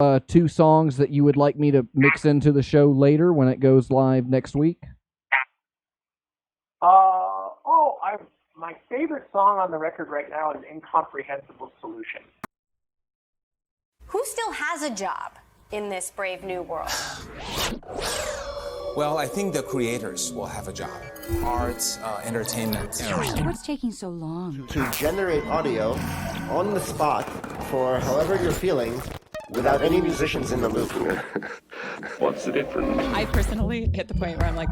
2 songs that you would like me to mix into the show later when it goes live next week? My favorite song on the record right now is Incomprehensible Solution. Who still has a job in this brave new world? Well, I think the creators will have a job. Arts, entertainment. What's taking so long? To generate audio on the spot for however you're feeling without any musicians in the loop. What's the difference? I personally hit the point where I'm like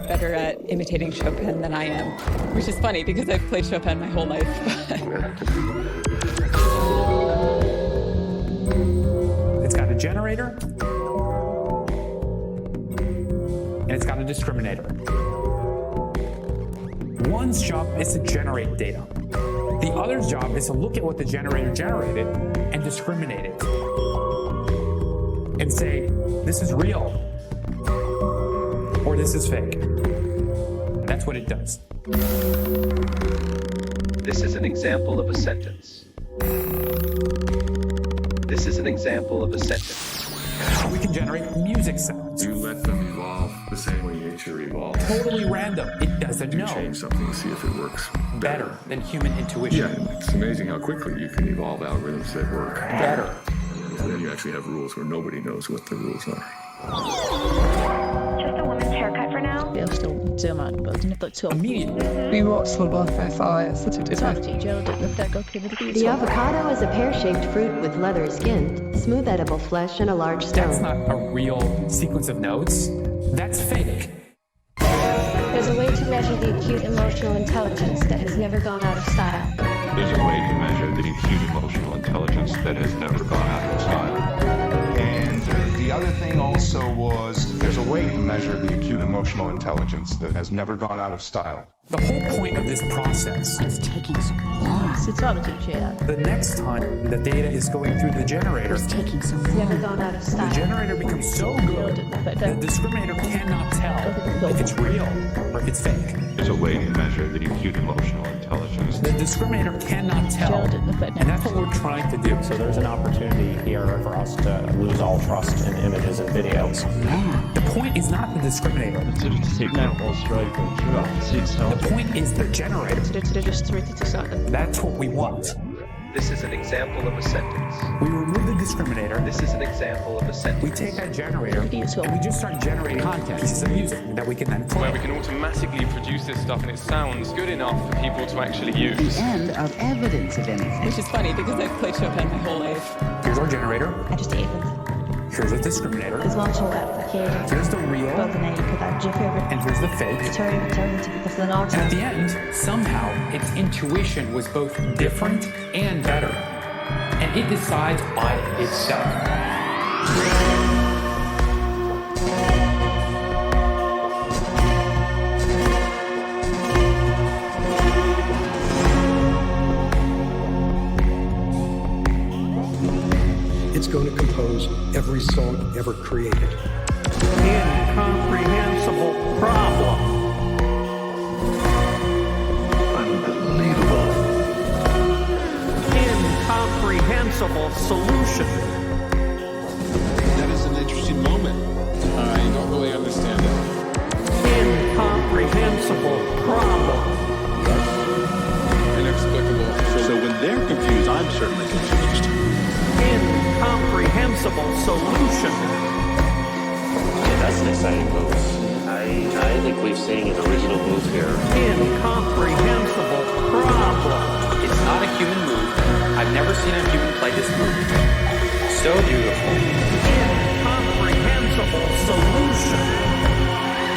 better at imitating Chopin than I am, which is funny because I've played Chopin my whole life. It's got a generator, and it's got a discriminator. One's job is to generate data. The other's job is to look at what the generator generated and discriminate it. And say, this is real, or this is fake. That's what it does. This is an example of a sentence. This is an example of a sentence. We can generate music sounds. You let them evolve the same way nature evolves. Totally random. It doesn't know. Change something, see if it works better than human intuition. Yeah, it's amazing how quickly you can evolve algorithms that work better. And then you actually have rules where nobody knows what the rules are. Just a woman's haircut for now? Jag förstod det man började inte ta. We watched for about 5 hours. The avocado is a pear-shaped fruit with leathery skin, smooth edible flesh, and a large stone. That's not a real sequence of notes. That's fake. There's a way to measure the acute emotional intelligence that has never gone out of style. There's a way to measure the acute emotional intelligence that has never gone out of style. And the other thing also was there's a way to measure the acute emotional intelligence that has never gone out of style. The whole point of this process is taking so long. The next time the data is going through the generator, it's taking so long. Never gone out of style. The generator becomes so good that the discriminator cannot tell if it's real or if it's fake. There's a way to measure the acute emotional intelligence. The discriminator cannot tell, and that's what we're trying to do. So there's an opportunity here for us to lose all trust in images and videos. The point is not the discriminator. The point is the generator. That's what we want. This is an example of a sentence. We remove the discriminator. This is an example of a sentence. We take that generator and we just start generating content, pieces of music that we can then play. Where we can automatically produce this stuff and it sounds good enough for people to actually use. The end of evidence of anything. Which is funny because I've played Chopin my whole life. Here's our generator. I just ate it. Here's a discriminator. Here's the real. And here's the fake. And at the end, somehow, its intuition was both different and better. And it decides by itself. It's going to compose every song ever created. Incomprehensible problem. Unbelievable. Incomprehensible solution. That is an interesting moment. I don't really understand it. Incomprehensible problem. Inexplicable. So when they're confused, I'm certainly confused. Incomprehensible solution. Yeah, that's an exciting move. I think we've seen an original move here. Incomprehensible problem. It's not a human move. I've never seen a human play this move. So beautiful. Incomprehensible solution.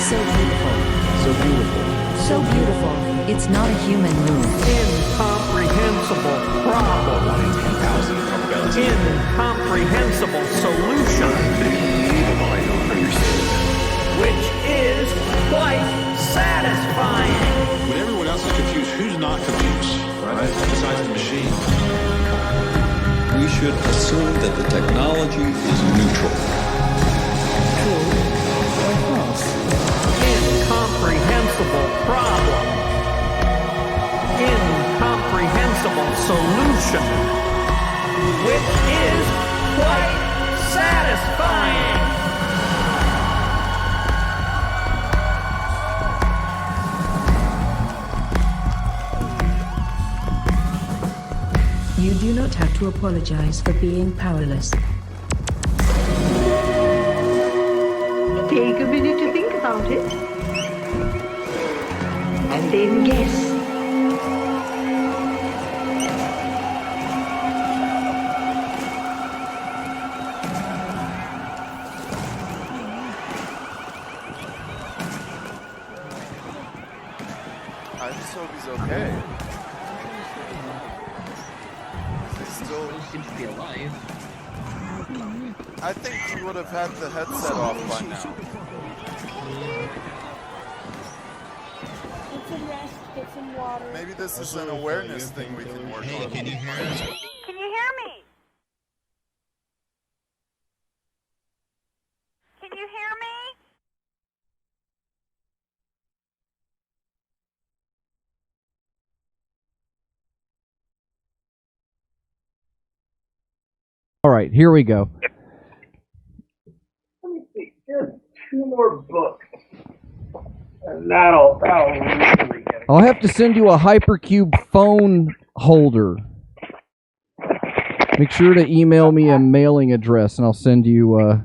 So beautiful. So beautiful. So beautiful. It's not a human move. Incomprehensible problem. 1 in 10,000 probability. Incomprehensible solution. Unbelievable, I don't understand. Which is quite satisfying. When everyone else is confused, who's not confused? Right? Besides the machine. We should assume that the technology is neutral. True or false? Incomprehensible problem. Incomprehensible solution. Which is quite satisfying. You do not have to apologize for being powerless. Take a minute to think about it. And then guess. I just hope he's okay. He still seems to be alive. I think he would have had the headset off by now. Get some rest, get some water. Maybe this is an awareness thing we can work on. Can you hear us? Can you hear me? Can you hear me? All right, here we go. Let me see. Just 2 more books. And that'll really get it. I'll have to send you a Hypercube phone holder. Make sure to email me a mailing address, and I'll send you a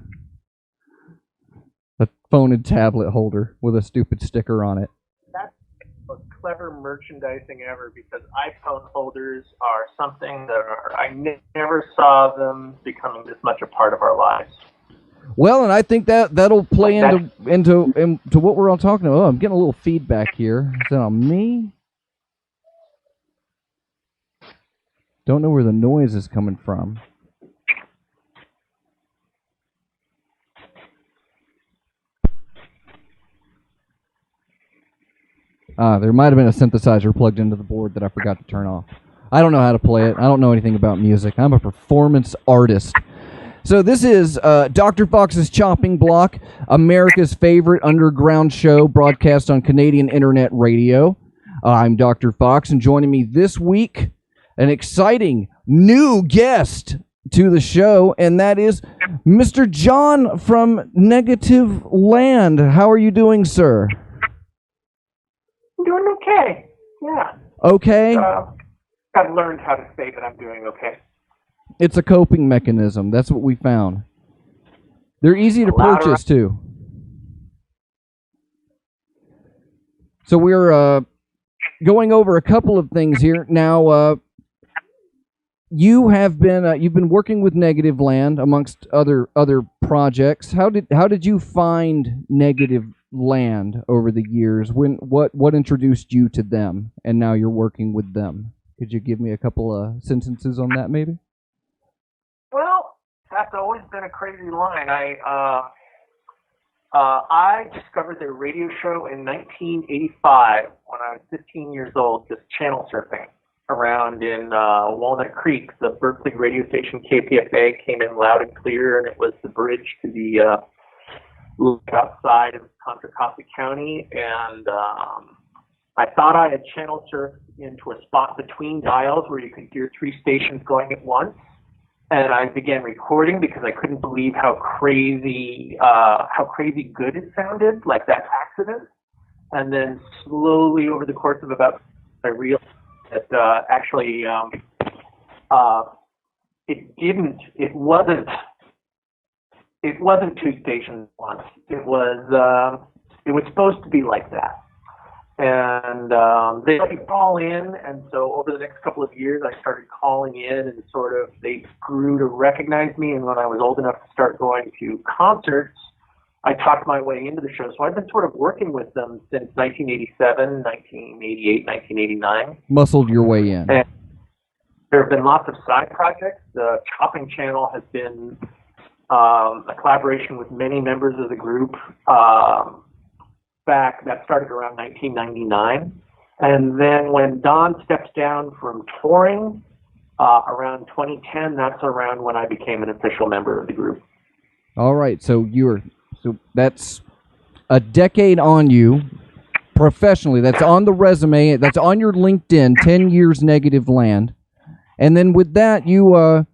phone and tablet holder with a stupid sticker on it. That's the most clever merchandising ever, because iPhone holders are something that I never saw them becoming this much a part of our lives. Well, and I think that'll play into what we're all talking about. Oh, I'm getting a little feedback here. Is that on me? Don't know where the noise is coming from. There might have been a synthesizer plugged into the board that I forgot to turn off. I don't know how to play it. I don't know anything about music. I'm a performance artist. So this is Dr. Fox's Chopping Block, America's favorite underground show broadcast on Canadian internet radio. I'm Dr. Fox, and joining me this week, an exciting new guest to the show, and that is Mr. John from Negativland. How are you doing, sir? I'm doing okay. Yeah. Okay. I've learned how to say that I'm doing okay. It's a coping mechanism. That's what we found. They're easy to purchase, too. So we're going over a couple of things here. Now, you've been working with Negativland amongst other projects. How did you find Negativland over the years? What introduced you to them, and now you're working with them? Could you give me a couple of sentences on that, maybe? Well, that's always been a crazy line. I discovered their radio show in 1985 when I was 15 years old, just channel surfing around in Walnut Creek. The Berkeley radio station KPFA came in loud and clear, and it was the bridge to the look outside of Contra Costa County. And I thought I had channel surfed into a spot between dials where you could hear 3 stations going at once. And I began recording because I couldn't believe how crazy good it sounded, like that accident. And then slowly over the course of about, I realized that actually it wasn't 2 stations at once. It was supposed to be like that. And they let me call in, and so over the next couple of years, I started calling in, and sort of they grew to recognize me. And when I was old enough to start going to concerts, I talked my way into the show. So I've been sort of working with them since 1987, 1988, 1989. Muscled your way in. And there have been lots of side projects. The Chopping Channel has been a collaboration with many members of the group. That started around 1999. And then when Don steps down from touring around 2010, that's around when I became an official member of the group. All right, so that's a decade on you professionally. That's on the resume. That's on your LinkedIn, 10 years Negativland. And then with that, you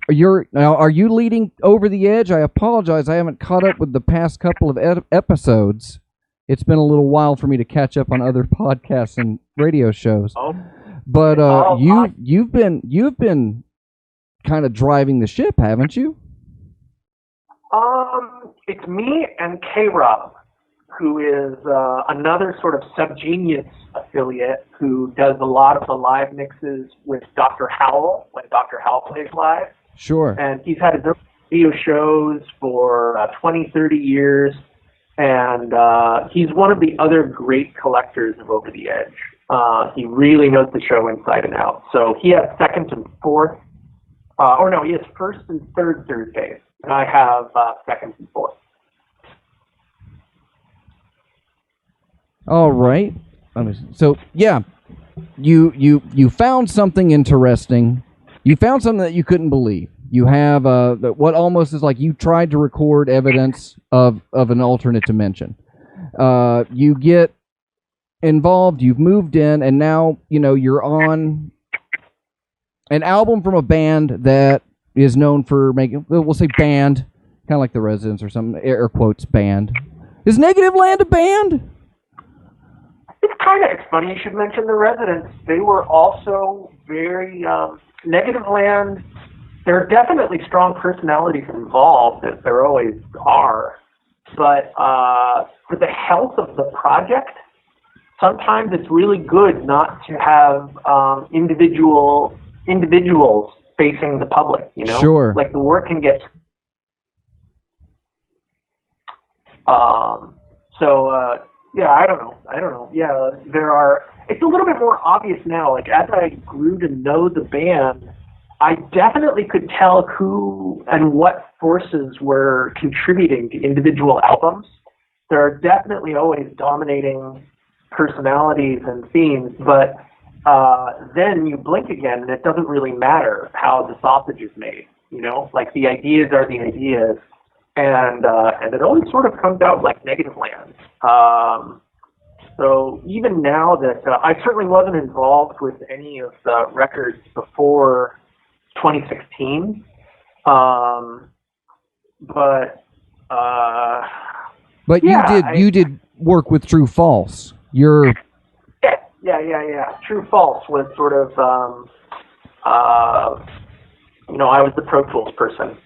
Are you leading Over the Edge? I apologize. I haven't caught up with the past couple of episodes. It's been a little while for me to catch up on other podcasts and radio shows. But you've been kind of driving the ship, haven't you? It's me and K-Rob, who is another sort of Subgenius affiliate who does a lot of the live mixes with Dr. Howell when Dr. Howell plays live. Sure. And he's had his own radio shows for 20, 30 years. And he's one of the other great collectors of Over the Edge. He really knows the show inside and out. So he has second and fourth. He has first and third Thursdays. And I have second and fourth. All right. So, yeah, you found something interesting. You found something that you couldn't believe. You have what almost is like you tried to record evidence of an alternate dimension. You get involved, you've moved in, and now, you're on an album from a band that is known for making, we'll say band, kind of like the Residents or something, air quotes, band. Is Negativland a band? It's funny you should mention the Residents. They were also very, Negativland, there are definitely strong personalities involved, as there always are. But for the health of the project, sometimes it's really good not to have individuals facing the public, Sure. Like the work can get... I don't know. Yeah, there are... It's a little bit more obvious now. Like, as I grew to know the band, I definitely could tell who and what forces were contributing to individual albums. There are definitely always dominating personalities and themes, but then you blink again and it doesn't really matter how the sausage is made, Like, the ideas are the ideas, and it always sort of comes out like Negativland. So even now that I certainly wasn't involved with any of the records before 2016, but you did work with True False. Yeah. True False was sort of I was the Pro Tools person,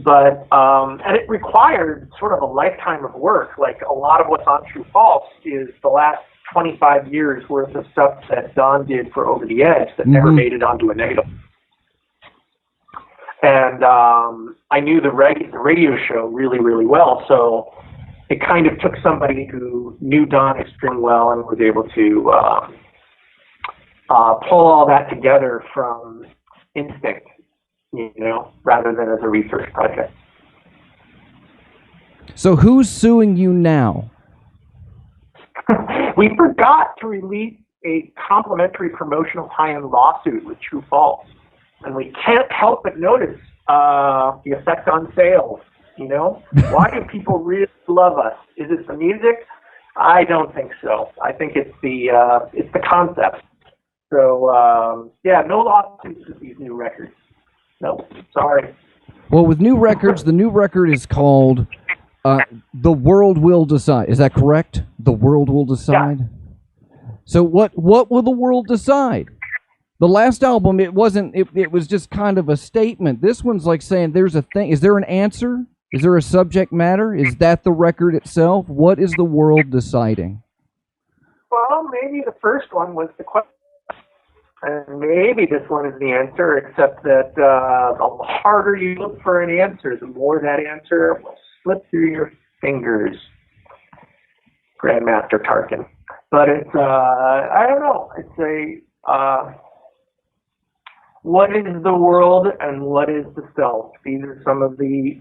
but and it required sort of a lifetime of work. Like, a lot of what's on True False is the last 25 years worth of stuff that Don did for Over the Edge that never made it onto a negative. And I knew the radio show really, really well, so it kind of took somebody who knew Don extremely well and was able to pull all that together from instinct, rather than as a research project. So who's suing you now? We forgot to release a complimentary promotional tie-in lawsuit with True False. And we can't help but notice the effect on sales, Why do people really love us? Is it the music? I don't think so. I think it's the concept. So, no lawsuits with these new records. No, sorry. Well, with new records, the new record is called The World Will Decide. Is that correct? The World Will Decide? Yeah. So what will the world decide? The last album, it wasn't. It was just kind of a statement. This one's like saying there's a thing. Is there an answer? Is there a subject matter? Is that the record itself? What is the world deciding? Well, maybe the first one was the question, and maybe this one is the answer. Except that the harder you look for an answer, the more that answer will slip through your fingers, Grandmaster Tarkin. But it's I don't know. It's a what is the world and what is the self? These are some of the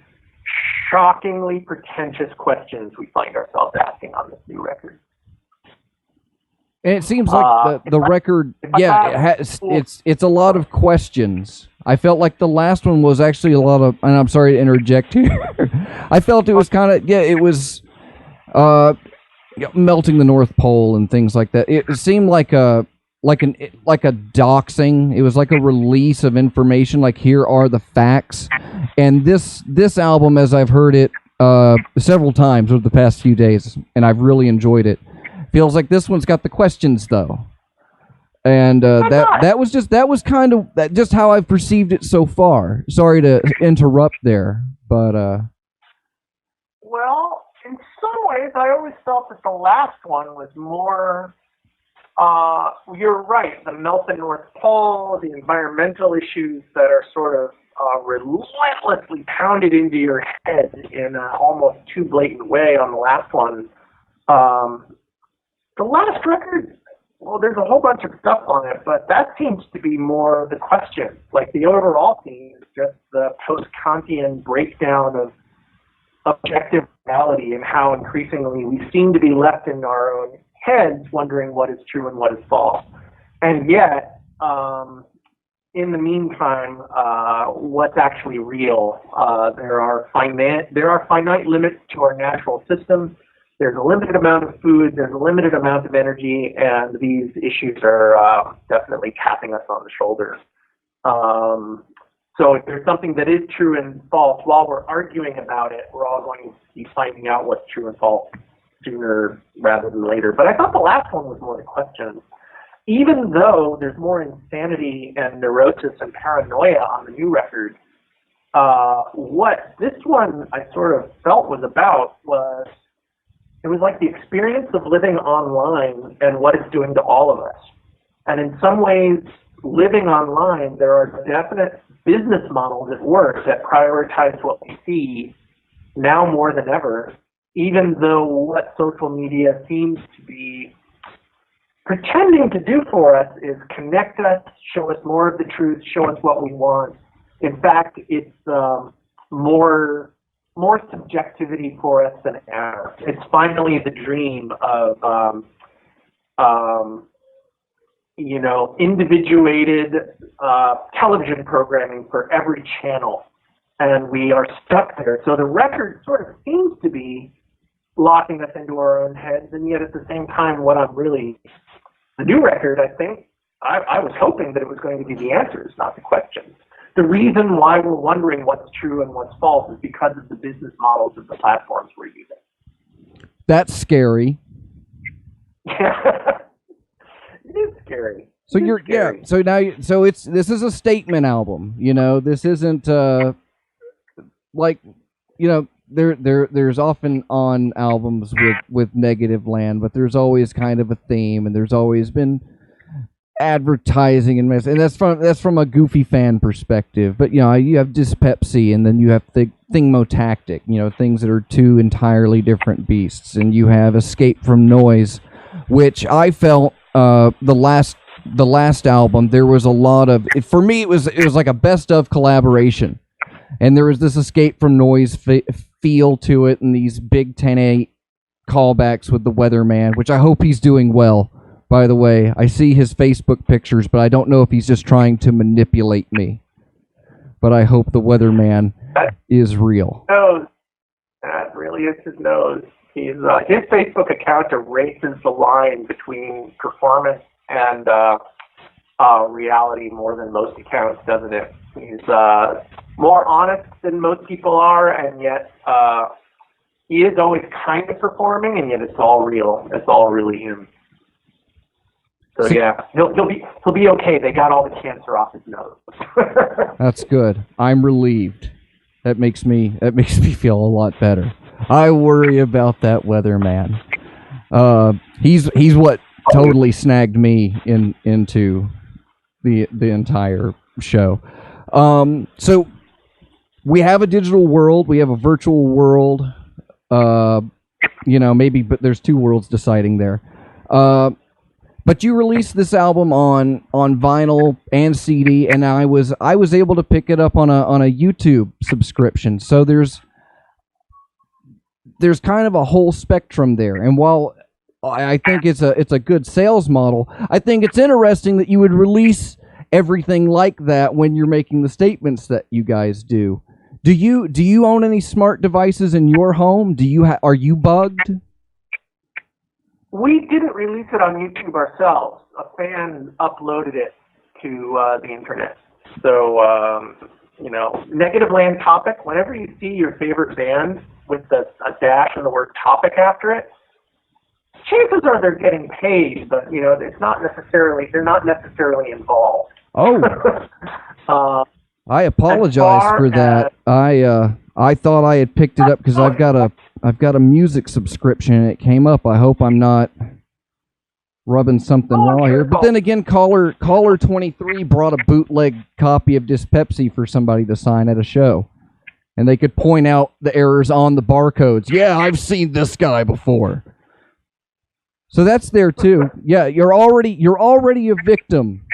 shockingly pretentious questions we find ourselves asking on this new record. And it seems like the record, it's a lot of questions. I felt like the last one was actually a lot of, and I'm sorry to interject here. I felt it was kind of, it was melting the North Pole and things like that. It seemed like like a doxing. It was like a release of information. Like, here are the facts. And this album, as I've heard it several times over the past few days, and I've really enjoyed it. Feels like this one's got the questions though, and that was kind of just how I've perceived it so far. Sorry to interrupt there, but Well, in some ways, I always felt that the last one was more. You're right. The melting North Pole, the environmental issues that are sort of relentlessly pounded into your head in an almost too blatant way on the last one. The last record, well, there's a whole bunch of stuff on it, but that seems to be more the question. Like, the overall theme is just the post-Kantian breakdown of objective reality and how increasingly we seem to be left in our own heads wondering what is true and what is false. And yet, in the meantime, what's actually real? There are finite limits to our natural system. There's a limited amount of food. There's a limited amount of energy, and these issues are definitely tapping us on the shoulder. So if there's something that is true and false, while we're arguing about it, we're all going to be finding out what's true and false sooner rather than later. But I thought the last one was more the question. Even though there's more insanity and neurosis and paranoia on the new record, what this one I sort of felt was about was, it was like the experience of living online and what it's doing to all of us. And in some ways, living online, there are definite business models at work that prioritize what we see now more than ever, even though what social media seems to be pretending to do for us is connect us, show us more of the truth, show us what we want. In fact, it's more subjectivity for us than ever. It's finally the dream of, individuated television programming for every channel. And we are stuck there. So the record sort of seems to be locking us into our own heads, and yet at the same time, the new record, I think, I was hoping that it was going to be the answers, not the questions. The reason why we're wondering what's true and what's false is because of the business models of the platforms we're using. That's scary. It is scary. So this is a statement album. This isn't there's often on albums with Negativland, but there's always kind of a theme, and there's always been advertising and that's from a goofy fan perspective. But you have dyspepsy, and then you have thingmotactic, things that are two entirely different beasts, and you have escape from noise, which I felt the last album there was a lot of it. For me, it was like a best of collaboration, and there was this escape from noise feel to it, and these big 10-8 callbacks with the weatherman, which I hope he's doing well. By the way, I see his Facebook pictures, but I don't know if he's just trying to manipulate me. But I hope the weatherman is real. Nose. That really is his nose. His Facebook account erases the line between performance and reality more than most accounts, doesn't it? He's more honest than most people are, and yet he is always kind of performing, and yet it's all real. It's all really him. So yeah, he'll be okay. They got all the cancer off his nose. That's good. I'm relieved. That makes me feel a lot better. I worry about that weatherman. He's what totally snagged me into the entire show. So we have a digital world, we have a virtual world. Maybe, but there's two worlds deciding there. But you released this album on vinyl and CD, and I was able to pick it up on a YouTube subscription. So there's kind of a whole spectrum there. And while I think it's a good sales model, I think it's interesting that you would release everything like that when you're making the statements that you guys do. Do you own any smart devices in your home? Are you bugged? We didn't release it on YouTube ourselves. A fan uploaded it to the internet. So, Negativland topic, whenever you see your favorite band with a dash and the word topic after it, chances are they're getting paid, but, they're not necessarily involved. Oh. I apologize for that. I thought I had picked it up because I've got a music subscription and it came up. I hope I'm not rubbing something raw here. But then again, caller 23 brought a bootleg copy of Dyspepsy for somebody to sign at a show, and they could point out the errors on the barcodes. Yeah, I've seen this guy before. So that's there too. Yeah, you're already a victim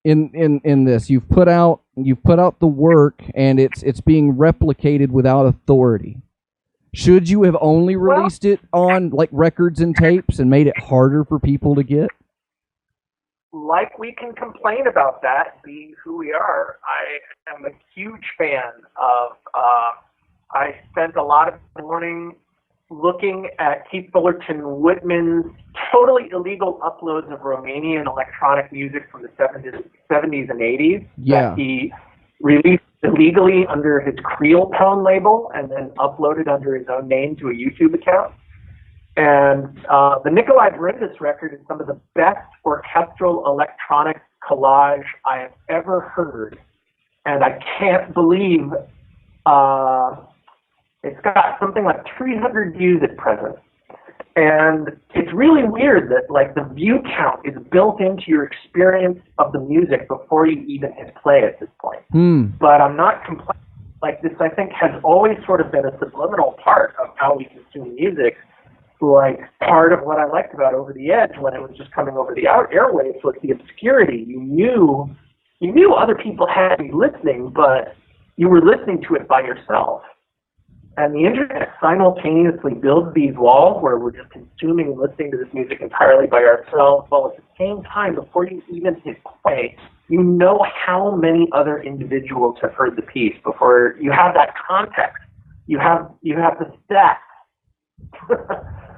in this. You've put out the work, and it's being replicated without authority. Should you have only released it on like records and tapes and made it harder for people to get? Like we can complain about that, being who we are. I am a huge fan of. I spent a lot of the morning looking at Keith Fullerton Whitman's totally illegal uploads of Romanian electronic music from the 70s and 80s that he released illegally under his Creel Tone label and then uploaded under his own name to a YouTube account. And the Nikolai Brindis record is some of the best orchestral electronic collage I have ever heard. And I can't believe it's got something like 300 views at present. And it's really weird that like the view count is built into your experience of the music before you even hit play at this point. But I'm not complaining. Like this, I think, has always sort of been a subliminal part of how we consume music. Like part of what I liked about Over the Edge when it was just coming over the airwaves was the obscurity. You knew other people had you listening, but you were listening to it by yourself. And the internet simultaneously builds these walls where we're just consuming and listening to this music entirely by ourselves, while at the same time, before you even hit play, you know how many other individuals have heard the piece before you have that context. You have the stats,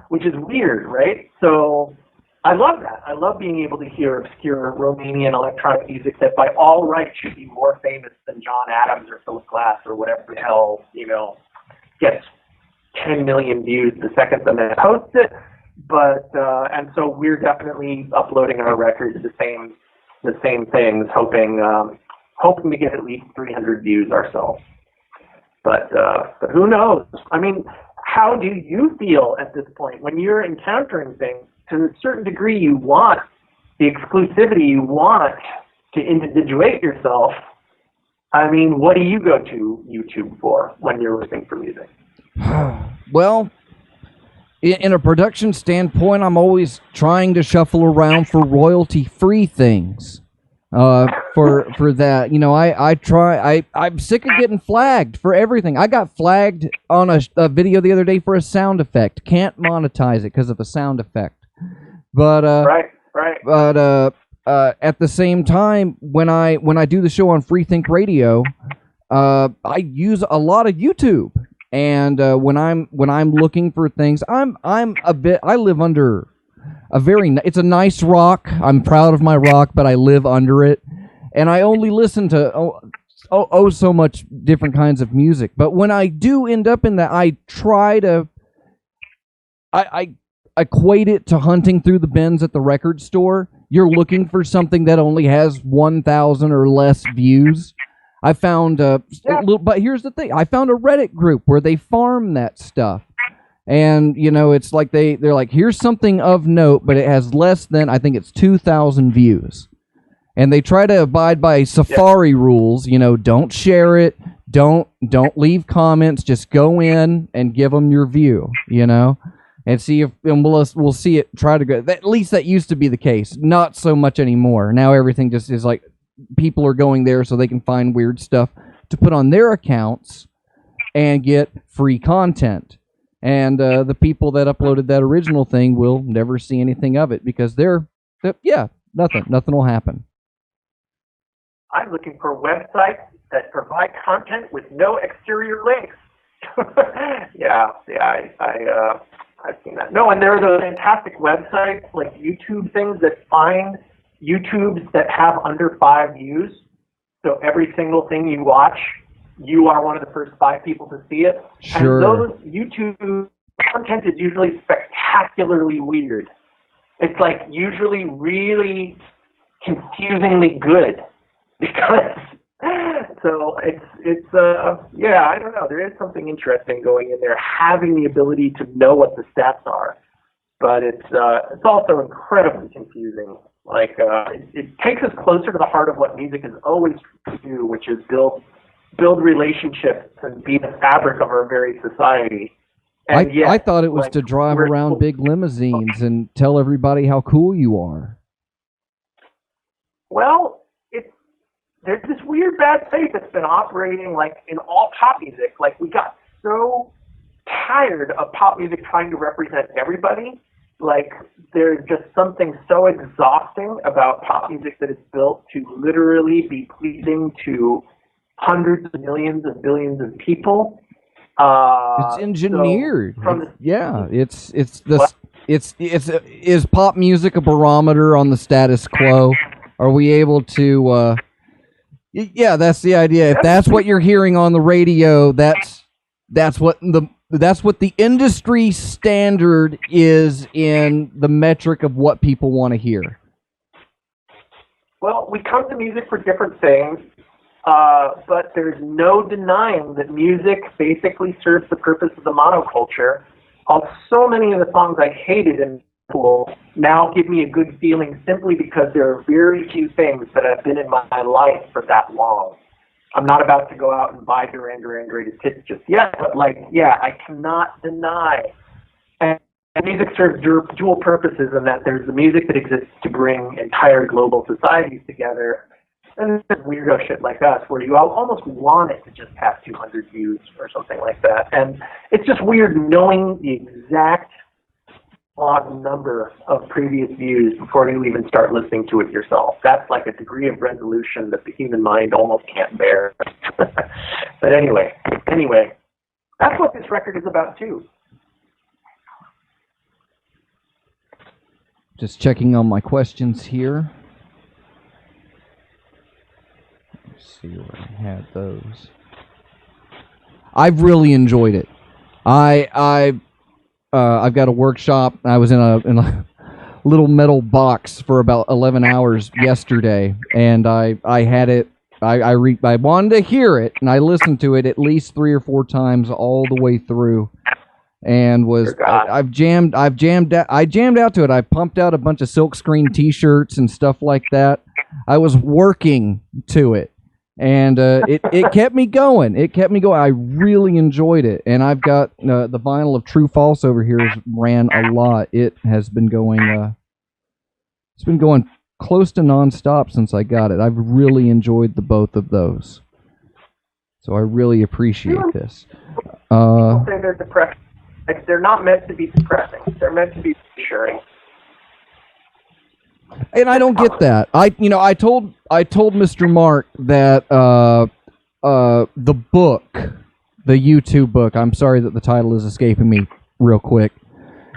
which is weird, right? So I love that. I love being able to hear obscure Romanian electronic music that by all rights should be more famous than John Adams or Philip Glass or whatever the hell, gets 10 million views the second the man posts it. But and so we're definitely uploading our records the same things, hoping to get at least 300 views ourselves. But who knows? I mean, how do you feel at this point when you're encountering things? To a certain degree, you want the exclusivity, you want to individuate yourself. I mean, what do you go to YouTube for when you're listening for music? Well, in a production standpoint, I'm always trying to shuffle around for royalty-free things. For that, I'm sick of getting flagged for everything. I got flagged on a video the other day for a sound effect. Can't monetize it because of a sound effect. But right. But at the same time, when I do the show on Freethink Radio, I use a lot of YouTube, and when I'm looking for things, I live under it's a nice rock. I'm proud of my rock, but I live under it, and I only listen to so much different kinds of music. But when I do end up in that, I try to I equate it to hunting through the bins at the record store. You're looking for something that only has 1,000 or less views. I found but here's the thing. I found a Reddit group where they farm that stuff. And, it's like they're like, here's something of note, but it has less than, I think it's 2,000 views. And they try to abide by Safari rules, don't share it, don't leave comments, just go in and give them your view, and see if we'll see it. Try to go. At least that used to be the case. Not so much anymore. Now everything just is like people are going there so they can find weird stuff to put on their accounts and get free content. And the people that uploaded that original thing will never see anything of it because nothing will happen. I'm looking for websites that provide content with no exterior links. I've seen that. No, and there are those fantastic websites, like YouTube things that find YouTubes that have under 5 views. So every single thing you watch, you are one of the first 5 people to see it. Sure. And those YouTube content is usually spectacularly weird. It's like usually really confusingly good because so it's yeah, I don't know. There is something interesting going in there, having the ability to know what the stats are, but it's also incredibly confusing. Like it takes us closer to the heart of what music has always tried to do, which is build relationships and be the fabric of our very society. And yet, I thought it was to drive around big limousines and tell everybody how cool you are. Well, there's this weird bad faith that's been operating like in all pop music. Like we got so tired of pop music trying to represent everybody. Like there's just something so exhausting about pop music that is built to literally be pleasing to hundreds of millions and billions of people. It's engineered. Is pop music a barometer on the status quo? Are we able to? Yeah, that's the idea. If that's what you're hearing on the radio, that's what the industry standard is in the metric of what people want to hear. Well, we come to music for different things. But there's no denying that music basically serves the purpose of the monoculture. So many of the songs I hated in school now give me a good feeling simply because there are very few things that have been in my life for that long. I'm not about to go out and buy Duran Duran Greatest Hits just yet, but I cannot deny. And music serves dual purposes in that there's the music that exists to bring entire global societies together. And there's weirdo shit like us where you almost want it to just have 200 views or something like that. And it's just weird knowing the exact log number of previous views before you even start listening to it yourself. That's like a degree of resolution that the human mind almost can't bear. But anyway, that's what this record is about too. Just checking on my questions here. See where I had those. I've really enjoyed it. I've got a workshop. I was in a little metal box for about 11 hours yesterday, and I had it. I wanted to hear it, and I listened to it at least 3 or 4 times all the way through, and I jammed out to it. I pumped out a bunch of silkscreen T-shirts and stuff like that. I was working to it. And it kept me going. I really enjoyed it. And I've got the vinyl of True False over here has ran a lot. It has been going. It's been going close to nonstop since I got it. I've really enjoyed the both of those. So I really appreciate this. People say they're depressing. Like, they're not meant to be depressing. They're meant to be reassuring. And I don't get that. I told Mr. Mark that the book, the YouTube book. I'm sorry that the title is escaping me real quick,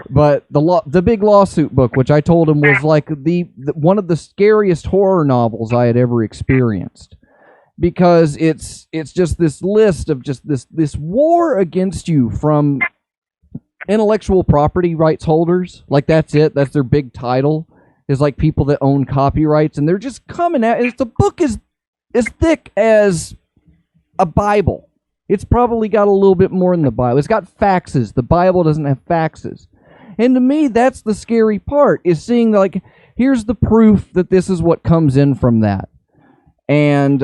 but the big lawsuit book, which I told him was like the one of the scariest horror novels I had ever experienced, because it's just this list of just this war against you from intellectual property rights holders. Like that's it. That's their big title. Is like people that own copyrights, and they're just coming at it. The book is as thick as a Bible. It's probably got a little bit more in the Bible. It's got faxes. The Bible doesn't have faxes. And to me, that's the scary part, is seeing like, here's the proof that this is what comes in from that. And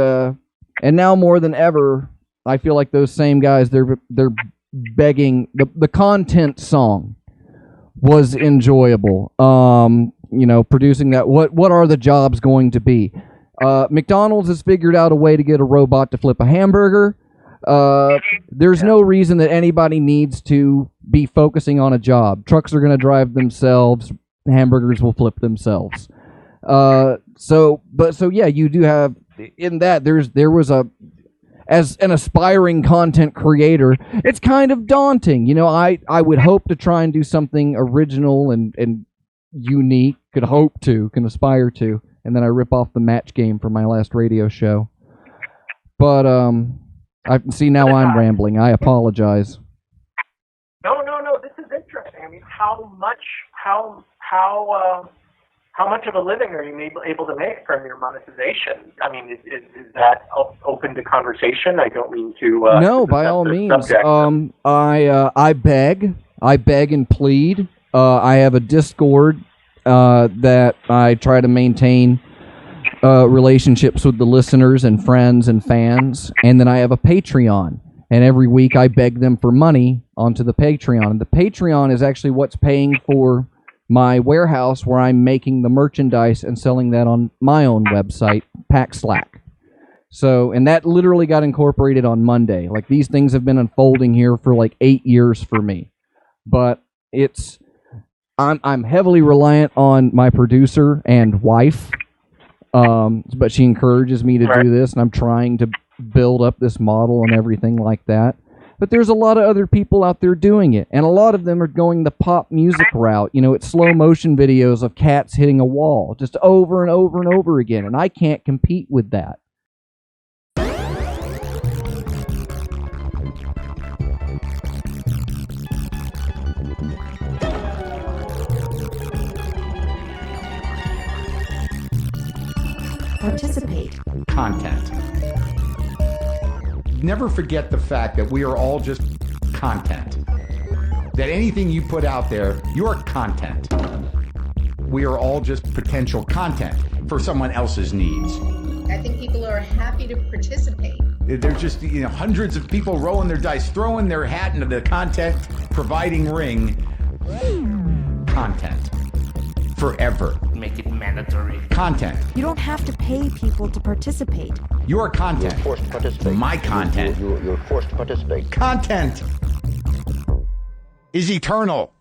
now more than ever, I feel like those same guys, they're begging. The content song was enjoyable. Producing that. What are the jobs going to be? McDonald's has figured out a way to get a robot to flip a hamburger. There's no reason that anybody needs to be focusing on a job. Trucks are going to drive themselves. Hamburgers will flip themselves. So yeah, you do have in that there was as an aspiring content creator, it's kind of daunting. You know, I would hope to try and do something original and unique, can aspire to, and then I rip off the match game from my last radio show. But I see now I'm rambling. I apologize. No. This is interesting. I mean, how much of a living are you able to make from your monetization? I mean, is that open to conversation? I don't mean to. No, by all means. I beg and plead. I have a Discord that I try to maintain relationships with the listeners and friends and fans, and then I have a Patreon. And every week I beg them for money onto the Patreon. And the Patreon is actually what's paying for my warehouse where I'm making the merchandise and selling that on my own website, Pack Slack. So, and that literally got incorporated on Monday. Like, these things have been unfolding here for like 8 years for me. But I'm heavily reliant on my producer and wife. But she encourages me to do this, and I'm trying to build up this model and everything like that. But there's a lot of other people out there doing it, and a lot of them are going the pop music route. You know, it's slow motion videos of cats hitting a wall just over and over and over again, and I can't compete with that. Participate. Content. Never forget the fact that we are all just content. That anything you put out there, you're content. We are all just potential content for someone else's needs. I think people are happy to participate. There's just, hundreds of people rolling their dice, throwing their hat into the content providing ring. Content. Forever. Make it mandatory. Content. You don't have to pay people to participate. Your content. You're forced to participate. My content. You're forced to participate. Content is eternal.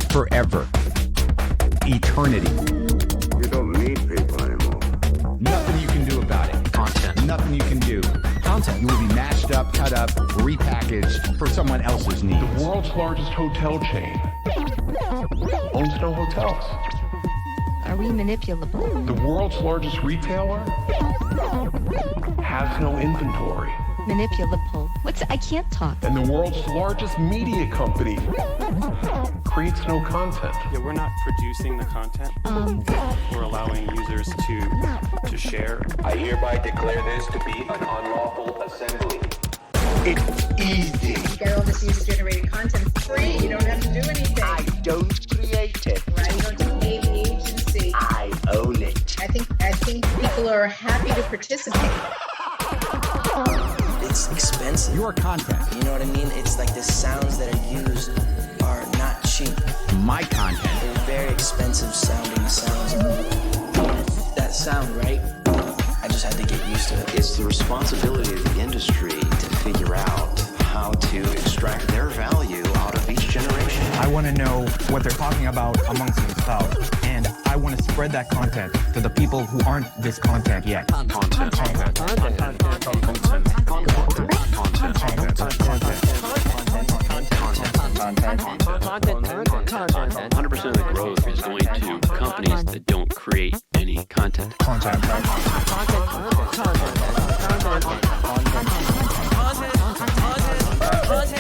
Forever. Eternity. You don't need people anymore. Nothing you can do about it. Content. Nothing you can do. Content. You will be mashed up, cut up, repackaged for someone else's needs. The world's largest hotel chain owns no hotels. Are we manipulable? The world's largest retailer has no inventory. Manipulable. I can't talk. And the world's largest media company creates no content. Yeah, we're not producing the content. We're allowing users to share. I hereby declare this to be an unlawful assembly. It's easy. You get all this user-generated content free. You don't have to do anything. I don't create it. Right? You don't have to pay the agency. I own it. I think people are happy to participate. It's expensive. Your content. You know what I mean? It's like the sounds that are used are not cheap. My content. They're very expensive sounding sounds. That sound, right? I just had to get used to it. It's the responsibility of the industry to figure out how to extract their value out of each generation. I want to know what they're talking about amongst themselves, and I want to spread that content to the people who aren't this content yet. Content. 100% of the growth is going to companies that don't create any content.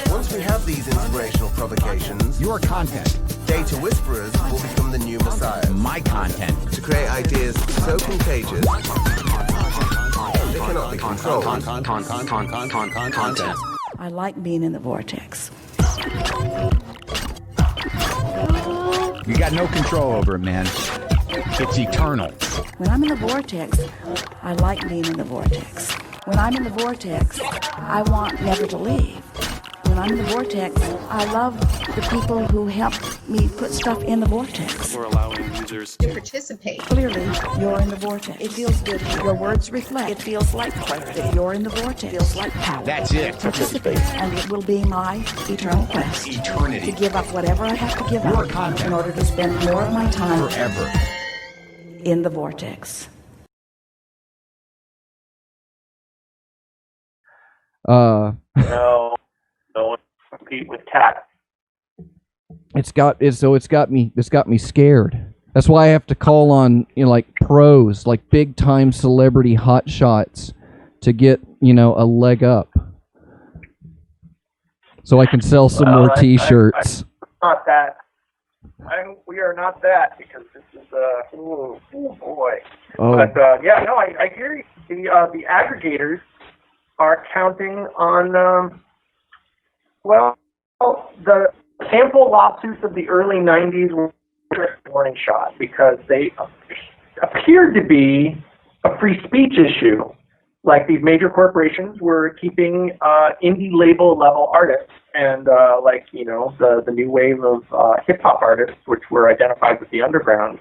Once we have these inspirational provocations, your content, data whisperers will become the new messiahs. My content. To create ideas so contagious, they cannot be controlled. Content. I like being in the vortex. You got no control over it, man. It's eternal. When I'm in the vortex, I like being in the vortex. When I'm in the vortex, I want never to leave. When I'm in the vortex, I love the people who help me put stuff in the vortex. We're allowing users To participate. Clearly, you're in the vortex. It feels good. Your words reflect. It feels like clarity. You're in the vortex. It feels like power. That's it. Participate. And it will be my eternal quest. Eternity. To give up whatever I have to give Your up content. in order to spend more of my time Forever. in the vortex. No one can compete with cats. It's got me scared. That's why I have to call on, like pros, like big time celebrity hotshots to get, a leg up. So I can sell some more t-shirts. Not that. We are not that, because this is oh boy. Oh. But I hear you. The aggregators are counting on the sample lawsuits of the early 90s were a warning shot, because they appeared to be a free speech issue. Like, these major corporations were keeping indie label level artists and the new wave of hip hop artists, which were identified with the underground,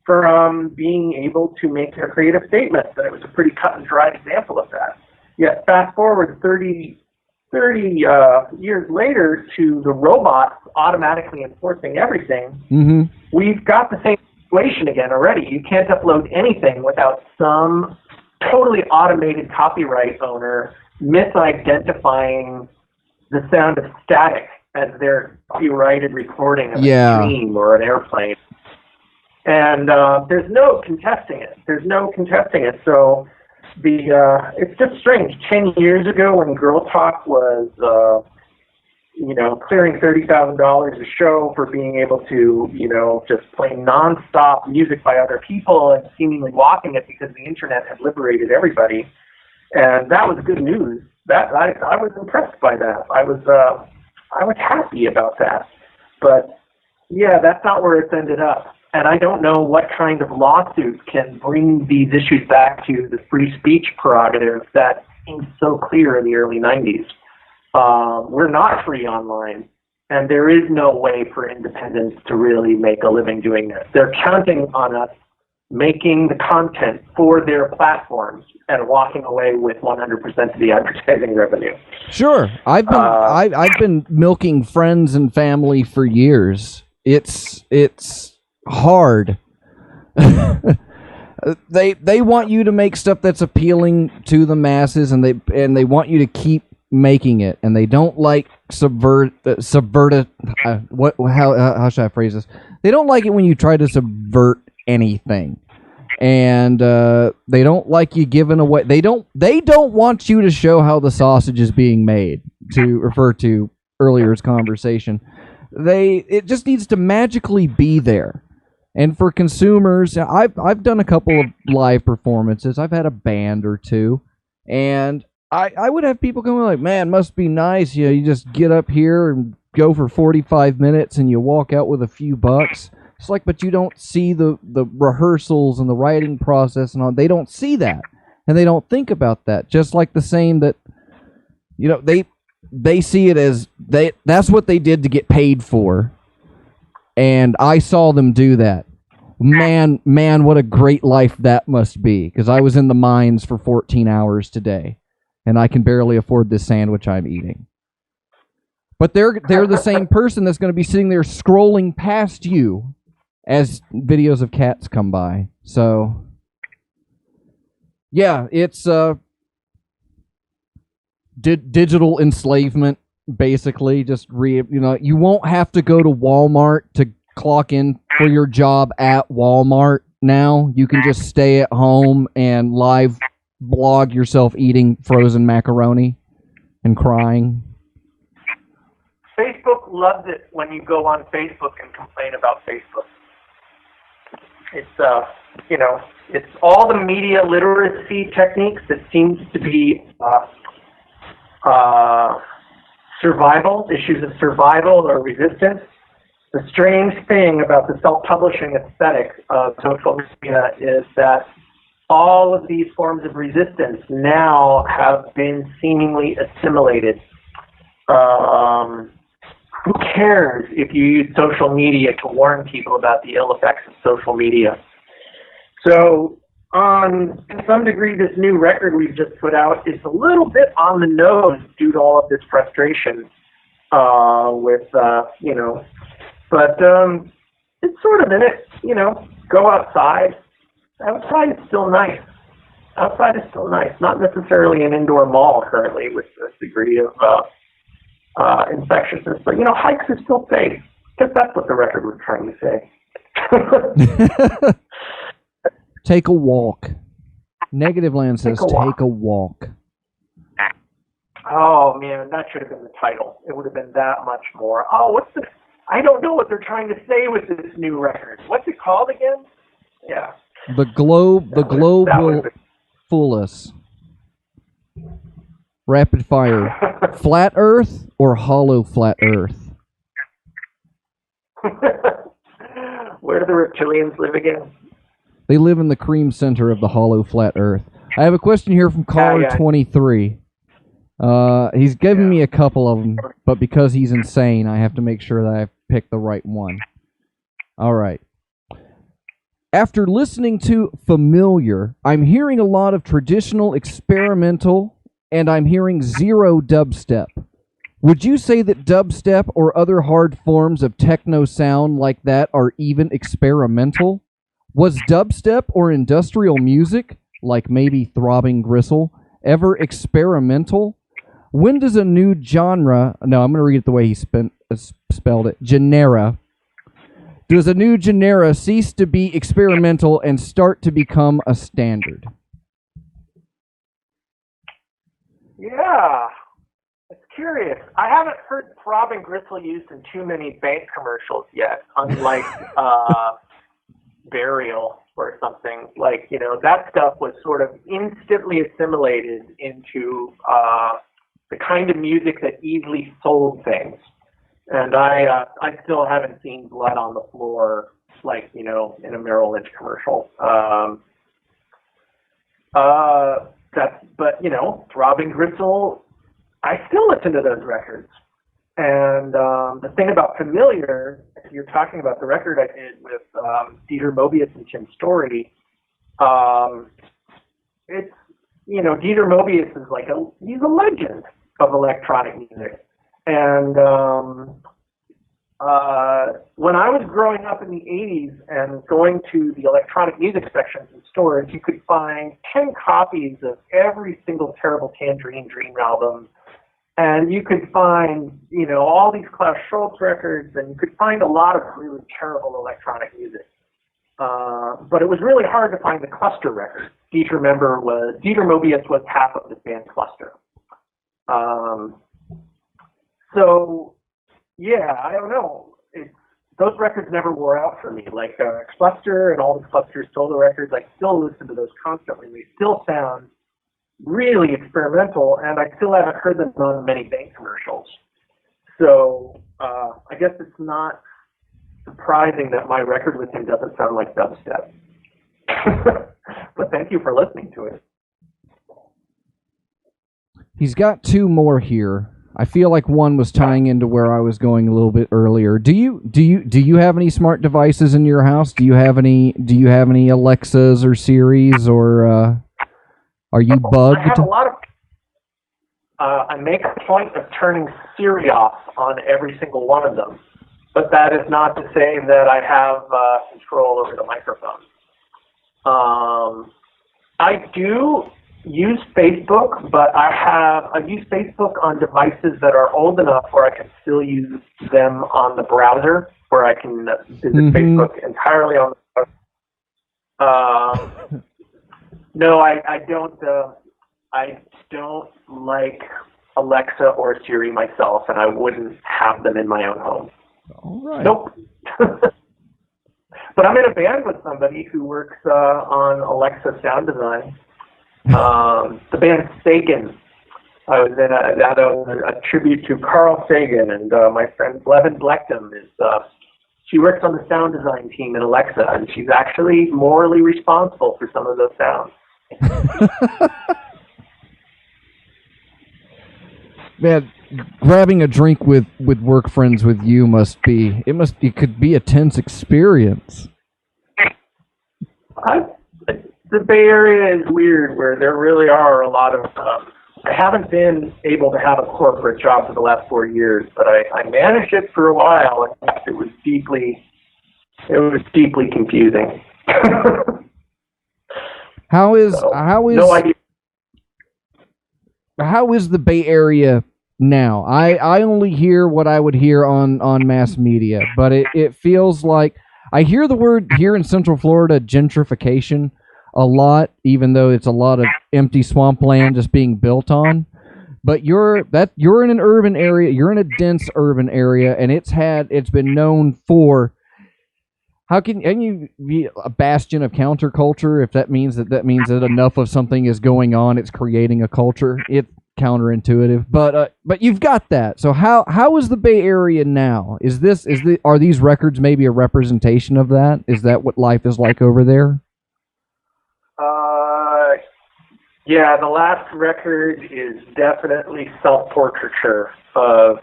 from being able to make their creative statements. And it was a pretty cut and dry example of that. Yet fast forward 30 years later to the robots automatically enforcing everything, Mm-hmm. we've got the same situation again already. You can't upload anything without some totally automated copyright owner misidentifying the sound of static as their copyrighted recording of a stream or an airplane. And there's no contesting it. So it's just strange. 10 years ago, when Girl Talk was, clearing $30,000 a show for being able to, just play nonstop music by other people and seemingly walking it because the internet had liberated everybody, and that was good news. That I was impressed by that. I was happy about that. But yeah, that's not where it's ended up. And I don't know what kind of lawsuit can bring these issues back to the free speech prerogative that seemed so clear in the early 90s. We're not free online, and there is no way for independents to really make a living doing this. They're counting on us making the content for their platforms and walking away with 100% of the advertising revenue. Sure, I've been milking friends and family for years. It's hard. They want you to make stuff that's appealing to the masses, and they want you to keep making it, and they don't like subvert it. How should I phrase this? They don't like it when you try to subvert anything, and they don't like you giving away. They don't want you to show how the sausage is being made, to refer to earlier's conversation. It just needs to magically be there. And for consumers, I've done a couple of live performances. I've had a band or two, and I would have people coming like, man, must be nice. You just get up here and go for 45 minutes and you walk out with a few bucks. It's like, but you don't see the rehearsals and the writing process and all. They don't see that, and they don't think about that. Just like the same that, they see it as that's what they did to get paid for. And I saw them do that. Man, what a great life that must be. Because I was in the mines for 14 hours today, and I can barely afford this sandwich I'm eating. But they're the same person that's going to be sitting there scrolling past you as videos of cats come by. So, yeah, it's digital enslavement. Basically, just you won't have to go to Walmart to clock in for your job at Walmart now. You can just stay at home and live blog yourself eating frozen macaroni and crying. Facebook loves it when you go on Facebook and complain about Facebook. It's it's all the media literacy techniques that seems to be issues of survival or resistance. The strange thing about the self-publishing aesthetic of social media is that all of these forms of resistance now have been seemingly assimilated. Who cares if you use social media to warn people about the ill effects of social media? So, to some degree, this new record we've just put out is a little bit on the nose due to all of this frustration but it's sort of in it, go outside. Outside is still nice. Not necessarily an indoor mall currently with this degree of infectiousness, but hikes are still safe. I guess that's what the record was trying to say. Take a walk. Negativland says take a walk. Oh man, that should have been the title. It would have been that much more. Oh, I don't know what they're trying to say with this new record. What's it called again? Yeah. The globe will fool us. Rapid fire. Flat Earth or hollow flat Earth? Where do the reptilians live again? They live in the cream center of the hollow flat Earth. I have a question here from caller 23. He's given me a couple of them, but because he's insane, I have to make sure that I pick the right one. All right. After listening to Familiar, I'm hearing a lot of traditional experimental, and I'm hearing zero dubstep. Would you say that dubstep or other hard forms of techno sound like that are even experimental? Was dubstep or industrial music, like maybe Throbbing Gristle, ever experimental? When does a new genre... No, I'm going to read it the way he spelled it. Genera. Does a new genera cease to be experimental and start to become a standard? Yeah. It's curious. I haven't heard Throbbing Gristle used in too many bank commercials yet, unlike Burial or something. Like, that stuff was sort of instantly assimilated into the kind of music that easily sold things. And I still haven't seen blood on the floor, like, in a Merrill Lynch commercial. But Throbbing Gristle, I still listen to those records. And the thing about Familiar, if you're talking about the record I did with Dieter Mobius and Tim Story, it's, Dieter Mobius is he's a legend of electronic music. And when I was growing up in the 80s and going to the electronic music sections in stores, you could find 10 copies of every single Terrible Tangerine Dream album. And you could find, all these Klaus Schulze records, and you could find a lot of really terrible electronic music. But it was really hard to find the Cluster record. Dieter Mobius was half of the band Cluster. So, yeah, I don't know. Those records never wore out for me. Like Cluster and all the Cluster solo records, I still listen to those constantly. They still sound really experimental, and I still haven't heard them on many bank commercials. So I guess it's not surprising that my record with him doesn't sound like dubstep. But thank you for listening to it. He's got two more here. I feel like one was tying into where I was going a little bit earlier. Do you have any smart devices in your house? Do you have any Alexas or Siris, or are you bugged? I have a lot of. I make a point of turning Siri off on every single one of them, but that is not to say that I have control over the microphone. I do use Facebook, but I use Facebook on devices that are old enough where I can still use them on the browser, where I can visit Facebook entirely on the browser. No, I don't. I don't like Alexa or Siri myself, and I wouldn't have them in my own home. All right. Nope. But I'm in a band with somebody who works on Alexa sound design. The band Sagan. I was in a tribute to Carl Sagan, and my friend Levin Blechtem is. She works on the sound design team at Alexa, and she's actually morally responsible for some of those sounds. Man, grabbing a drink with work friends with you it could be a tense experience. The Bay Area is weird, where there really are a lot of. I haven't been able to have a corporate job for the last 4 years, but I managed it for a while, and it was deeply confusing. How is no idea. How is the Bay Area now? I only hear what I would hear on mass media, but it feels like I hear the word here in Central Florida, gentrification, a lot, even though it's a lot of empty swampland just being built on. But you're in an urban area, you're in a dense urban area, and it's been known for. How can you be a bastion of counterculture if that means that enough of something is going on, it's creating a culture? It's counterintuitive, but you've got that. So how is the Bay Area now? Are these records maybe a representation of that? Is that what life is like over there? Yeah, the last record is definitely self-portraiture of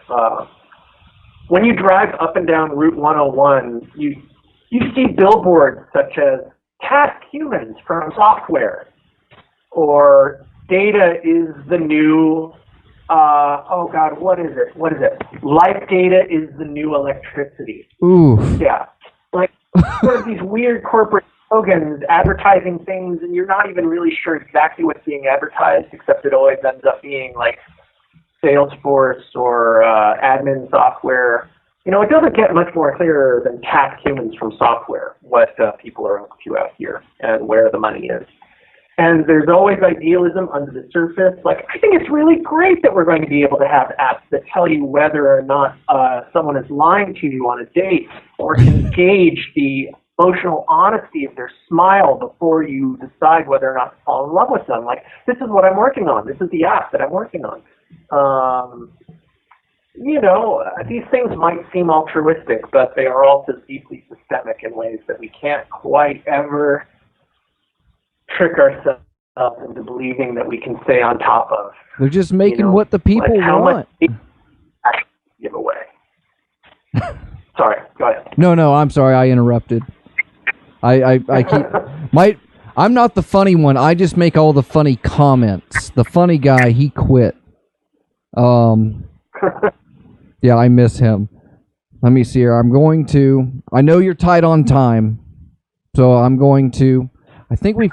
when you drive up and down Route 101, you see billboards such as "Cast humans from software," or "Data is the new." What is it? Life data is the new electricity. Ooh. Yeah, like sort of these weird corporate slogans advertising things, and you're not even really sure exactly what's being advertised, except it always ends up being like Salesforce or admin software. You know, it doesn't get much more clearer than "Cast humans from software," what people are up to out here and where the money is. And there's always idealism under the surface. Like, I think it's really great that we're going to be able to have apps that tell you whether or not someone is lying to you on a date, or can gauge the emotional honesty of their smile before you decide whether or not to fall in love with them. Like, this is what I'm working on. This is the app that I'm working on. You know, these things might seem altruistic, but they are also deeply systemic in ways that we can't quite ever trick ourselves into believing that we can stay on top of. They're just making what the people like how want. Much actually give away. Sorry, go ahead. No, I'm sorry, I interrupted. I keep I'm not the funny one. I just make all the funny comments. The funny guy, he quit. Yeah, I miss him. Let me see here. I know you're tight on time, so I think I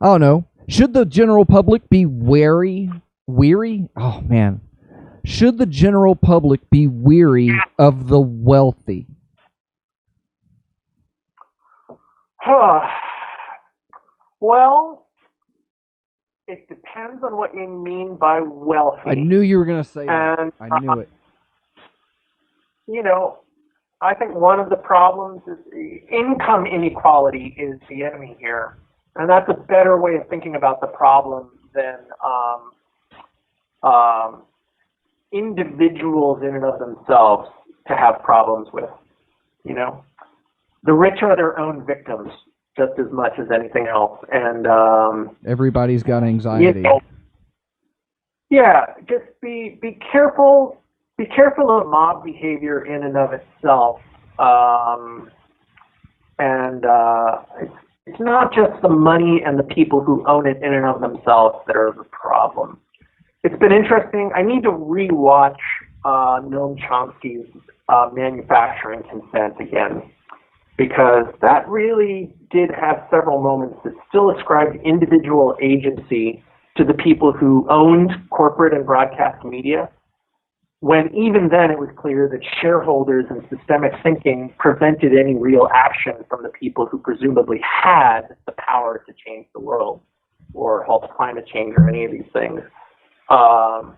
don't know. Should the general public be weary? Oh, man. Should the general public be weary of the wealthy? Well, it depends on what you mean by wealthy. I knew you were going to say that. I knew it. You know, I think one of the problems is income inequality is the enemy here. And that's a better way of thinking about the problem than individuals in and of themselves to have problems with. You know, the rich are their own victims just as much as anything else. And everybody's got anxiety. You know, yeah, just be careful. Be careful of mob behavior in and of itself. It's not just the money and the people who own it in and of themselves that are the problem. It's been interesting. I need to rewatch Noam Chomsky's Manufacturing Consent again, because that really did have several moments that still ascribed individual agency to the people who owned corporate and broadcast media, when even then it was clear that shareholders and systemic thinking prevented any real action from the people who presumably had the power to change the world or halt climate change or any of these things. The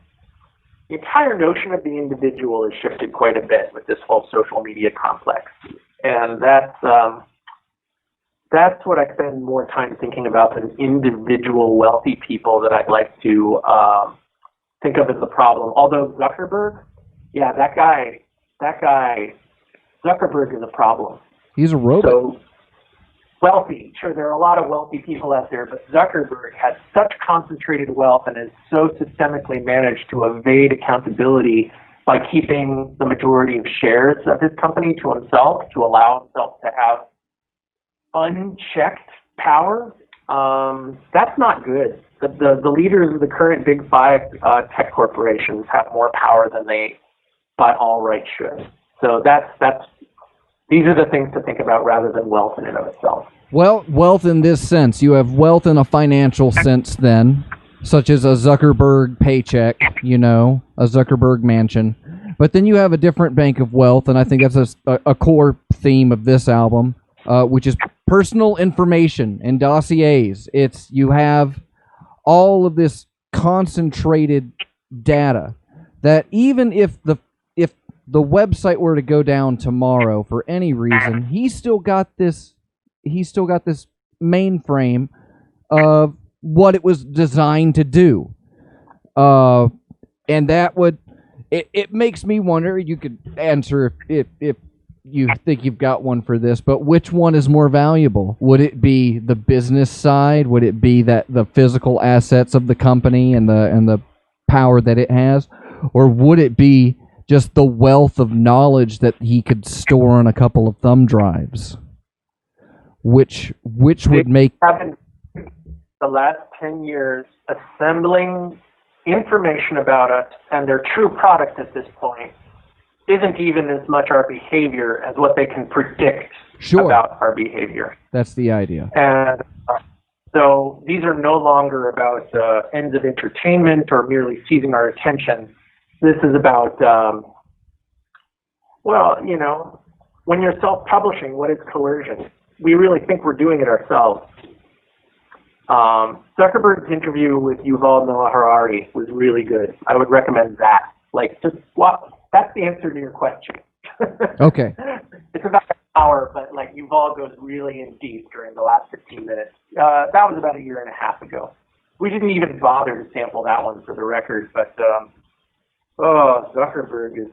entire notion of the individual has shifted quite a bit with this whole social media complex. And that's what I spend more time thinking about than individual wealthy people that I'd like to think of as a problem. Although Zuckerberg, yeah, that guy Zuckerberg is a problem. He's a robot. So wealthy, sure, there are a lot of wealthy people out there, but Zuckerberg has such concentrated wealth and is so systemically managed to evade accountability by keeping the majority of shares of his company to himself, to allow himself to have unchecked power. That's not good. The leaders of the current big five tech corporations have more power than they by all rights should. So these are the things to think about rather than wealth in and of itself. Well, wealth in this sense. You have wealth in a financial sense then, such as a Zuckerberg paycheck, a Zuckerberg mansion. But then you have a different bank of wealth, and I think that's a core theme of this album, which is personal information and dossiers. You have all of this concentrated data that even if the website were to go down tomorrow for any reason, he's still got this mainframe of what it was designed to do. And that would it makes me wonder, you could answer if you think you've got one for this, but which one is more valuable? Would it be the business side? Would it be that the physical assets of the company and the power that it has? Or would it be just the wealth of knowledge that he could store on a couple of thumb drives? Which would make... The last 10 years assembling information about us, and their true product at this point isn't even as much our behavior as what they can predict about our behavior. That's the idea. And so these are no longer about ends of entertainment or merely seizing our attention. This is about, when you're self-publishing, what is coercion? We really think we're doing it ourselves. Zuckerberg's interview with Yuval Noah Harari was really good. I would recommend that. That's the answer to your question. Okay. It's about an hour, but Yuval goes really in deep during the last 15 minutes. That was about a year and a half ago. We didn't even bother to sample that one for the record, but Zuckerberg is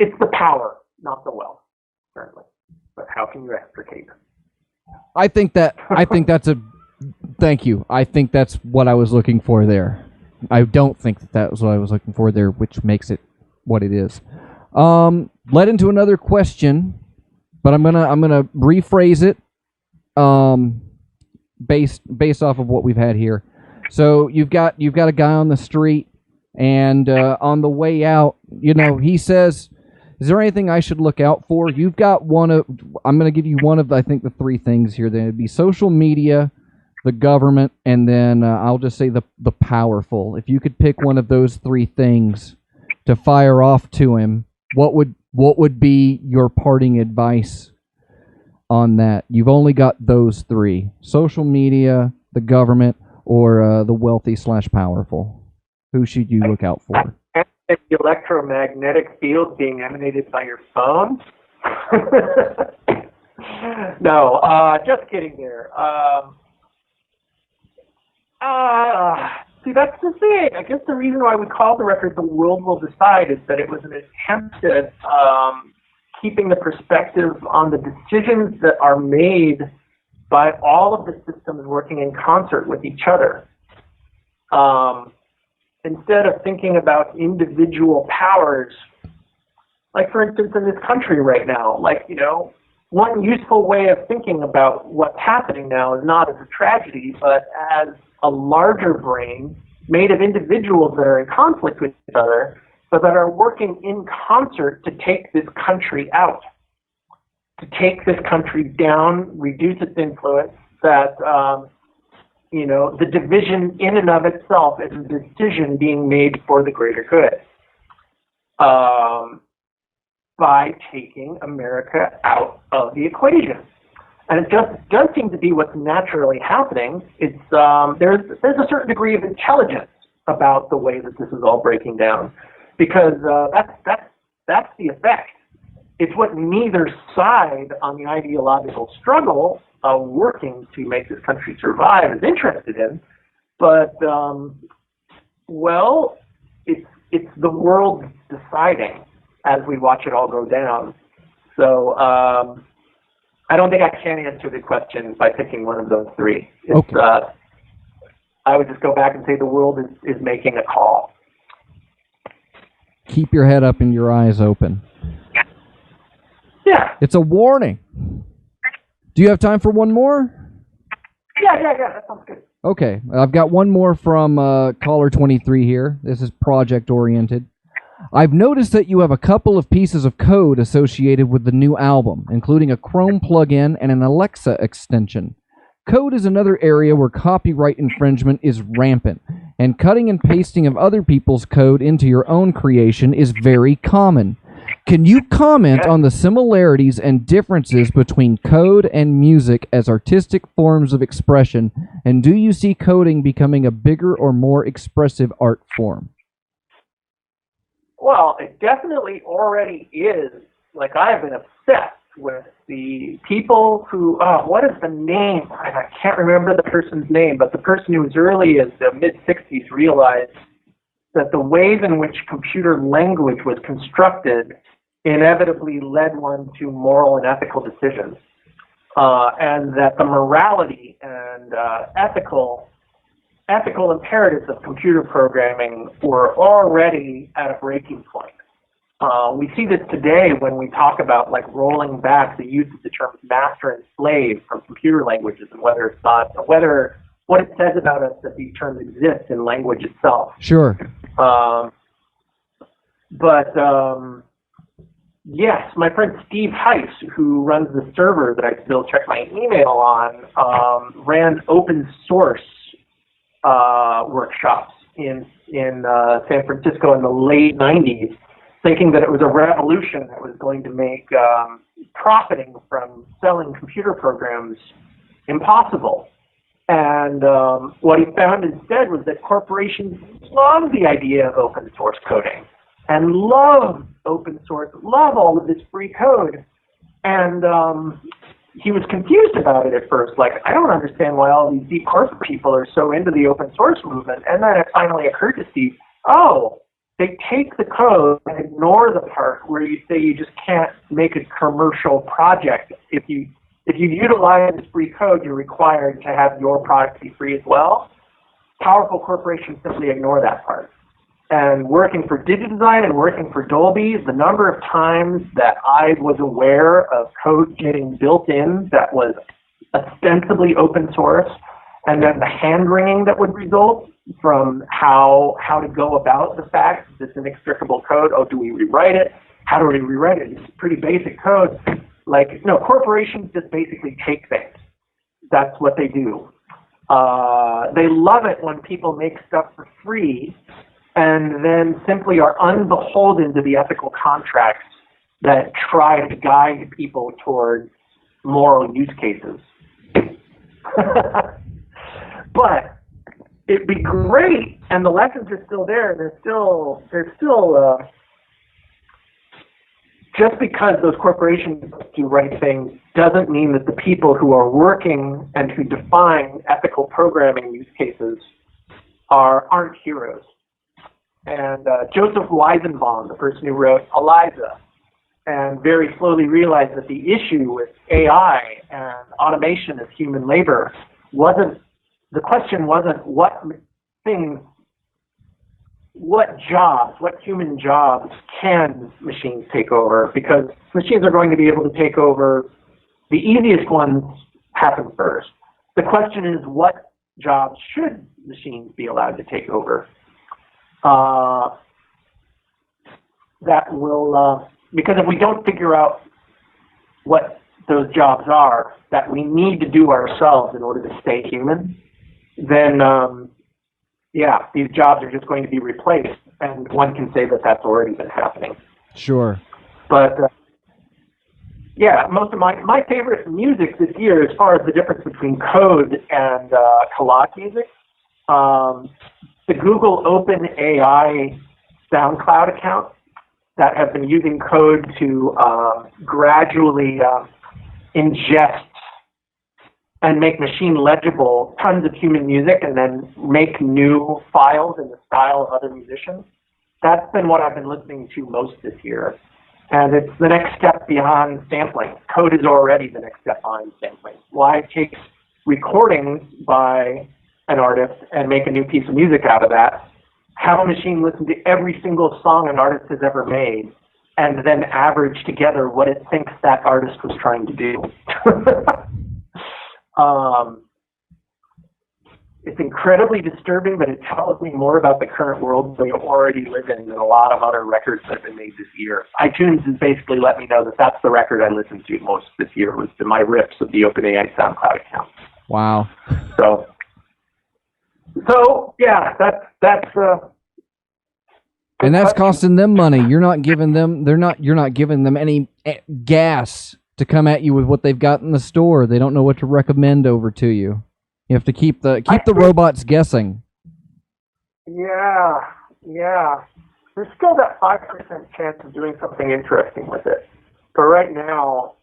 it's the power, not the wealth, certainly. But how can you extricate? Thank you. I think that's what I was looking for there. I don't think that was what I was looking for there, which makes it what it is. Led into another question, but I'm gonna rephrase it based off of what we've had here. So you've got a guy on the street, and on the way out, he says, is there anything I should look out for? You've got I'm going to give you one of, I think, the three things here. Then it'd be social media, the government, and then I'll just say the powerful. If you could pick one of those three things to fire off to him, what would be your parting advice on that? You've only got those three: social media, the government, or the wealthy/powerful. Who should you look out for? The electromagnetic field being emanated by your phone? No, just kidding there. See, that's the thing. I guess the reason why we call the record The World Will Decide is that it was an attempt at keeping the perspective on the decisions that are made by all of the systems working in concert with each other. Instead of thinking about individual powers, like for instance in this country right now, one useful way of thinking about what's happening now is not as a tragedy, but as a larger brain made of individuals that are in conflict with each other, but that are working in concert to take this country out, to take this country down, reduce its influence, that the division in and of itself is a decision being made for the greater good by taking America out of the equation. And it just does seem to be what's naturally happening. It's there's a certain degree of intelligence about the way that this is all breaking down, because that's the effect. It's what neither side on the ideological struggle working to make this country survive is interested in, but it's the world deciding. as we watch it all go down. So I don't think I can answer the question by picking one of those three. It's, I would just go back and say the world is making a call. Keep your head up and your eyes open. Yeah. It's a warning. Do you have time for one more? Yeah, that sounds good. Okay, I've got one more from caller 23 here. This is project-oriented. I've noticed that you have a couple of pieces of code associated with the new album, including a Chrome plugin and an Alexa extension. Code is another area where copyright infringement is rampant, and cutting and pasting of other people's code into your own creation is very common. Can you comment on the similarities and differences between code and music as artistic forms of expression, and do you see coding becoming a bigger or more expressive art form? Well, it definitely already is. Like, I have been obsessed with the people who, what is the name? I can't remember the person's name, but the person who as early as the mid-60s realized that the ways in which computer language was constructed inevitably led one to moral and ethical decisions, and that the morality and ethical imperatives of computer programming were already at a breaking point. We see this today when we talk about like rolling back the use of the terms master and slave from computer languages, and whether what it says about us that these terms exist in language itself. Sure. Yes, my friend Steve Heiss, who runs the server that I still check my email on, ran open source workshops in San Francisco in the late 90s, thinking that it was a revolution that was going to make profiting from selling computer programs impossible. And what he found instead was that corporations love the idea of open source coding and love open source, love all of this free code. And he was confused about it at first. Like, I don't understand why all these deep corporate people are so into the open source movement. And then it finally occurred to Steve, they take the code and ignore the part where you say you just can't make a commercial project. If you utilize this free code, you're required to have your product be free as well. Powerful corporations simply ignore that part. And working for DigiDesign and working for Dolby, the number of times that I was aware of code getting built in that was ostensibly open source, and then the hand-wringing that would result from how to go about the fact that this inextricable code, do we rewrite it? How do we rewrite it? It's pretty basic code. Like, no, corporations just basically take things. That's what they do. They love it when people make stuff for free and then simply are unbeholden to the ethical contracts that try to guide people towards moral use cases. But it'd be great, and the lessons are still there. They're still just because those corporations do right things doesn't mean that the people who are working and who define ethical programming use cases aren't heroes. And Joseph Weizenbaum, the person who wrote Eliza, and very slowly realized that the issue with AI and automation of human labor the question wasn't what human jobs can machines take over, because machines are going to be able to take over the easiest ones happen first. The question is, what jobs should machines be allowed to take over? Because if we don't figure out what those jobs are that we need to do ourselves in order to stay human, then these jobs are just going to be replaced, and one can say that that's already been happening. Sure. But most of my favorite music this year, as far as the difference between code and collage music, the Google OpenAI SoundCloud account that have been using code to gradually ingest and make machine legible tons of human music and then make new files in the style of other musicians. That's been what I've been listening to most this year. And it's the next step beyond sampling. Code is already the next step behind sampling. Why take recordings by an artist and make a new piece of music out of that, have a machine listen to every single song an artist has ever made, and then average together what it thinks that artist was trying to do. It's incredibly disturbing, but it tells me more about the current world we already live in than a lot of other records that have been made this year. iTunes has basically let me know that that's the record I listened to most this year, was my rips of the OpenAI SoundCloud account. Wow. So yeah, that's and that's costing them money. You're not giving them. You're not giving them any gas to come at you with what they've got in the store. They don't know what to recommend over to you. You have to keep the robots guessing. Yeah. There's still that 5% chance of doing something interesting with it. But right now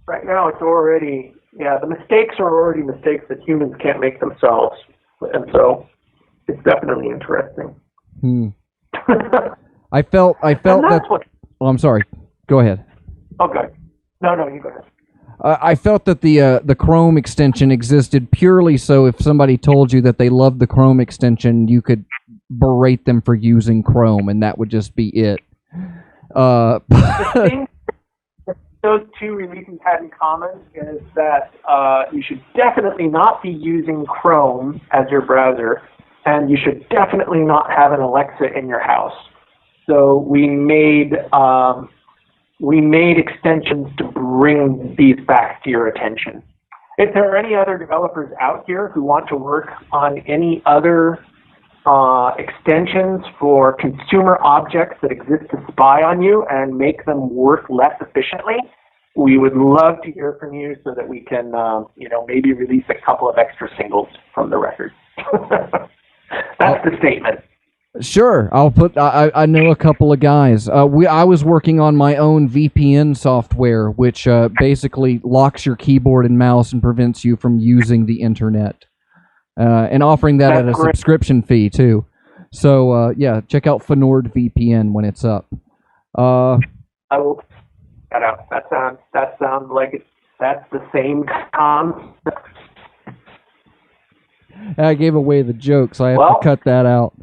it's already, the mistakes are already mistakes that humans can't make themselves. And so it's definitely interesting. I felt that. Well, I'm sorry. Go ahead. Okay. No, you go ahead. I felt that the Chrome extension existed purely so if somebody told you that they loved the Chrome extension, you could berate them for using Chrome, and that would just be it. The thing those two releases had in common is that you should definitely not be using Chrome as your browser, and you should definitely not have an Alexa in your house. So we made extensions to bring these facts to your attention. If there are any other developers out here who want to work on any other extensions for consumer objects that exist to spy on you and make them work less efficiently, we would love to hear from you so that we can, maybe release a couple of extra singles from the record. That's the statement. Sure, I'll put. I know a couple of guys. I was working on my own VPN software, which basically locks your keyboard and mouse and prevents you from using the internet, and offering that at a subscription fee too. So check out Fnord VPN when it's up. I will check that out. That sounds like that's the same concept. I gave away the joke, so I have to cut that out.